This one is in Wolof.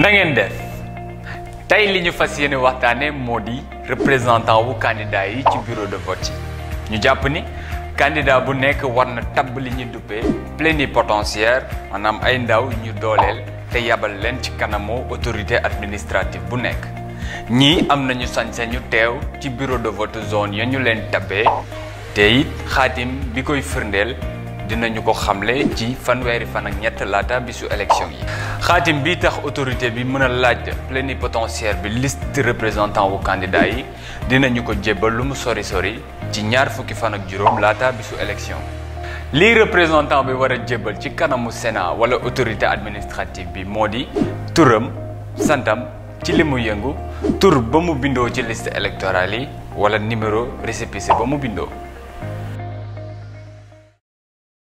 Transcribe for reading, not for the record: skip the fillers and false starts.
na ngeen def tey li ñu fas yéene waxtaane moo di représentant wu candidat yi ci bureau de vote yi ñu jàpp ni candidat bu nekk war na tabb li ñu duppee plénipotentiaire maanaam ay ndaw ñu dooleel te yabal leen ci kanamu autorité administrative bu nekk ñii am nañu sañ-sañu teew ci bureau de vote zone ya ñu leen tabbee te it xaatim bi koy firndeel dinañu ko xamle ci fanweeri fan ak ñett laata bisu élection yi xaatim bi tax autorité bi mën a laaj plénipotentiaire bi liste représentant wu candidat yi dinañu ko jébbal lu mu sori ci ñaar fukki fan ak juróom laata bisu élection lii représentant bi war a jébbal ci kanamu Sénat wala autorité administrative bi moo di turam santam ci li mu yëngu tur ba mu bindoo ci liste électorale yi wala numéro récépissé ba mu bindoo